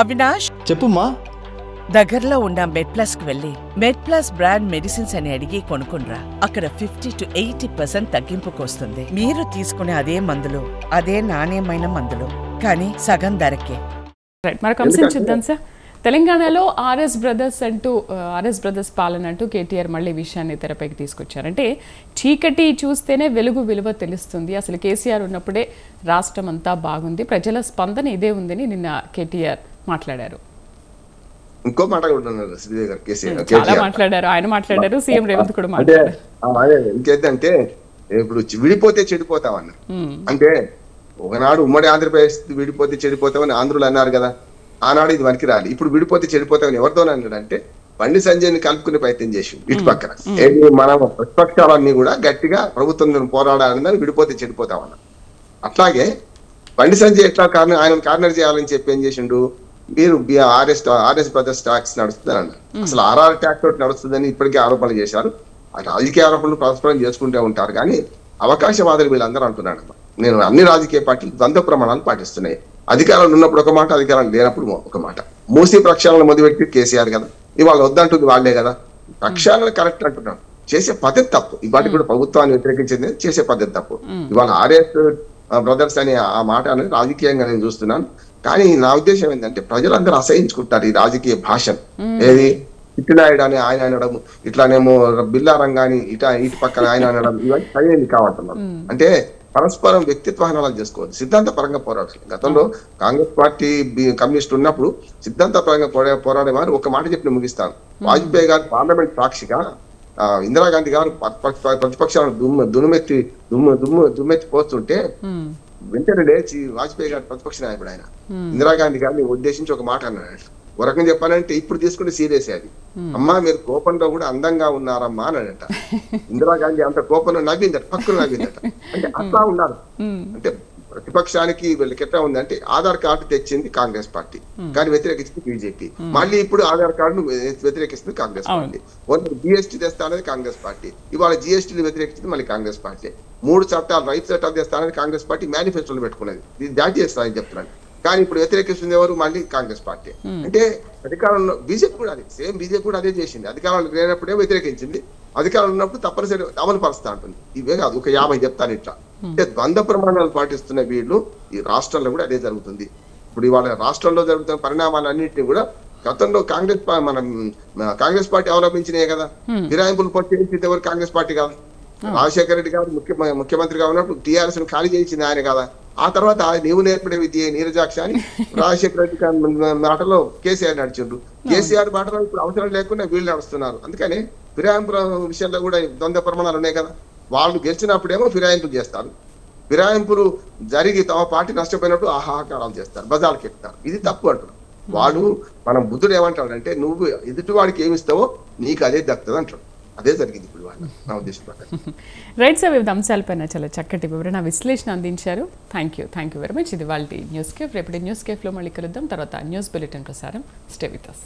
అవినాష్ చెప్పుమ్మా. దగ్గరలో ఉన్న మెడ్ప్లస్కి వెళ్ళి మెడ్ప్లస్ బ్రాండ్ మెడిసిన్స్ అని అడిగి కొనుక్కునరా. అక్కడ 50 to 80% తగ్గింపుకు వస్తుంది. మీరు తీసుకునే అదే మందులు, అదే నాణ్యమైన మందులు, కానీ సగం ధరకే. మరి కంప్లైంట్ చూద్దాం సార్. తెలంగాణలో ఆర్ఎస్ బ్రదర్స్ పాలన అంటూ కేటీఆర్ మళ్ళీ విషయాన్ని తెరపైకి తీసుకొచ్చారు. అంటే చీకటి చూస్తేనే వెలుగు విలువ తెలుస్తుంది, అసలు కేసీఆర్ ఉన్నప్పుడే రాష్ట్రం అంతా బాగుంది, ప్రజల స్పందన ఇదే ఉందని నిన్న కేటీఆర్ మాట్లాడారు. ఇంకో మాట చాలా మాట్లాడారు, ఆయన మాట్లాడారు, సీఎం రేవంత్ కూడా మాట్లాడారు. ఇంకేంటంటే ఇప్పుడు విడిపోతే చెడిపోతామన్న, అంటే ఒకనాడు ఉమ్మడి ఆంధ్రప్రదేశ్ విడిపోతే చెడిపోతామని ఆంధ్రులు అన్నారు కదా, ఆనాడు ఇది మనకి రాలి. ఇప్పుడు విడిపోతే చెడిపోతామని ఎవరితో అన్నాడు అంటే బండి సంజయ్ని కలుపుకునే ప్రయత్నం చేసి ఇటు పక్కన మన ప్రతిపక్షాలన్నీ కూడా గట్టిగా ప్రభుత్వం పోరాడాలని విడిపోతే చెడిపోతామన్న. అట్లాగే బండి సంజయ్ ఎట్లా ఆయన కార్నర్ చేయాలని చెప్పి ఏం చేసిండు, మీరు ఆర్ఎస్ బ్రదర్స్ ట్యాక్స్ నడుస్తుందని అన్నారు. అసలు ఆర్ఆర్ ట్యాక్స్ తోటి నడుస్తుందని ఇప్పటికే ఆరోపణలు చేశారు. రాజకీయ ఆరోపణలు పరస్పరం చేసుకుంటూ ఉంటారు, కానీ అవకాశవాదులు వీళ్ళందరూ అంటున్నాడు, నేను అన్ని రాజకీయ పార్టీలు ద్వంద్వ ప్రమాణాలు పాటిస్తున్నాయి. అధికారంలో ఉన్నప్పుడు ఒక మాట, అధికారం లేనప్పుడు ఒక మాట. మూసీ ప్రక్షాళన మొదలుపెట్టి కేసీఆర్ కదా, ఇవాళ వద్దంటుంది వాళ్లే కదా. ప్రక్షాళన కరెక్ట్ అంటున్నాం, చేసే పద్ధతి తప్పు. ఇవాటి కూడా ప్రభుత్వాన్ని వ్యతిరేకించింది, చేసే పద్ధతి తప్పు. ఇవాళ ఆర్ఎస్ బ్రదర్స్ అనే ఆ మాట అనేది రాజకీయంగా నేను చూస్తున్నాను. కానీ నా ఉద్దేశం ఏంటంటే ప్రజలందరూ అసహించుకుంటారు ఈ రాజకీయ భాషను. ఏది ఇట్టినాయుడు అని ఆయన అనడం, ఇట్లానేమో బిల్లారంగాని ఇటు పక్కన ఆయన అనడం, ఇవన్నీ సరైనది కావంటున్నారు. అంటే పరస్పరం వ్యక్తిత్వ హననాలు చేసుకోవాలి, సిద్ధాంత పరంగా పోరాడాలి. గతంలో కాంగ్రెస్ పార్టీ కమ్యూనిస్ట్ ఉన్నప్పుడు సిద్ధాంత పరంగా పోరాడే వారు ఒక మాట చెప్పి ముగిస్తాను. వాజ్పేయి గారు పార్లమెంట్ సాక్షిగా ఇందిరాగాంధీ గారు ప్రతిపక్షాలను దుమ్మెత్తి పోస్తుంటే వెంటనే లేచి వాజ్పేయి గారు ప్రతిపక్ష నాయకుడు ఆయన ఇందిరాగాంధీ గారిని ఉద్దేశించి ఒక మాట అన్నాడు. ఒక రకంగా చెప్పాలంటే ఇప్పుడు తీసుకుంటే సీరియస్ అది, అమ్మా మీరు కోపంలో కూడా అందంగా ఉన్నారమ్మా అని అనంట. ఇందిరాగాంధీ అంత కోపంలో నవ్విందట, పక్కన నవ్విందట. అంటే అట్లా ఉన్నారు. అంటే ప్రతిపక్షానికి వీళ్ళకి ఎట్లా ఉందంటే ఆధార్ కార్డు తెచ్చింది కాంగ్రెస్ పార్టీ, కానీ వ్యతిరేకించింది బీజేపీ. మళ్ళీ ఇప్పుడు ఆధార్ కార్డును వ్యతిరేకిస్తుంది కాంగ్రెస్ పార్టీ. జిఎస్టీ తెస్తా అనేది కాంగ్రెస్ పార్టీ, ఇవాళ జిఎస్టీని వ్యతిరేకించింది మళ్ళీ కాంగ్రెస్ పార్టీ. 3 చట్టాలు రైతు చట్టాలు తెస్తా అనేది కాంగ్రెస్ పార్టీ మేనిఫెస్టోలో పెట్టుకున్నది, ఇది దాటి చేస్తానని చెప్తున్నాను. కానీ ఇప్పుడు వ్యతిరేకిస్తుంది ఎవరు, మళ్ళీ కాంగ్రెస్ పార్టీ. అంటే అధికారంలో బీజేపీ కూడా అదే, సేమ్ బీజేపీ కూడా అదే చేసింది. అధికారంలో లేనప్పుడే వ్యతిరేకించింది, అధికారంలో ఉన్నప్పుడు తప్పనిసరి అమలు పరుస్తా ఉంటుంది. ఇవే కాదు, ఒక 50 చెప్తాను ఇట్లా. అంటే ద్వంద్వ ప్రమాణాలు పాటిస్తున్న వీళ్ళు ఈ రాష్ట్రంలో కూడా అదే జరుగుతుంది. ఇప్పుడు ఇవాళ రాష్ట్రంలో జరుగుతున్న పరిణామాలన్నింటినీ కూడా గతంలో కాంగ్రెస్ పార్టీ అవలంబించినాయి కదా. ఫిరాయింపులు పొట్టేసింది ఎవరు, కాంగ్రెస్ పార్టీ కాదు. రాజశేఖర రెడ్డి గారు ముఖ్యమంత్రిగా ఉన్నప్పుడు టీఆర్ఎస్ ను ఖాళీ చేయించింది ఆయన కదా. ఆ తర్వాత నీవు నేర్పడే విద్య నీరజాక్ష అని రాజశేఖర రెడ్డి మాటలో కేసీఆర్ నడిచిండ్రు. కేసీఆర్ మాటలో ఇప్పుడు అవసరం లేకుండా వీళ్ళు నడుస్తున్నారు. అందుకని ఫిరాయింపుల విషయంలో కూడా ద్వంద్వ ప్రమాణాలు ఉన్నాయి కదా. వాళ్ళు గెలిచినప్పుడేమో ఫిరాయింపులు చేస్తారు, ఫిరాయింపులు జరిగి తమ పార్టీ నష్టపోయినప్పుడు ఆహాకారాలు చేస్తారు, బజార్కి ఎక్కుతారు. ఇది తప్పు అంటున్నారు. వాడు మనం బుద్ధుడు ఏమంటాడంటే నువ్వు ఎదుటి వాడికి ఏమి ఇస్తావో నీకు అదే దక్కుతుంది అంటాడు. అదే జరిగింది ఇప్పుడు నా ఉద్దేశం ప్రకారం. రైట్ సార్, వివిధ అంశాలపైన చాలా చక్కటి వివరణ విశ్లేషణ అందించారు. Thank you very much. ఇది వాళ్ళ న్యూస్ కేఫ్. రేపటి న్యూస్ కేఫ్లో మళ్ళీ కలుద్దాం. తర్వాత న్యూస్ బులెటిన్ ప్రసారం. Stay with us.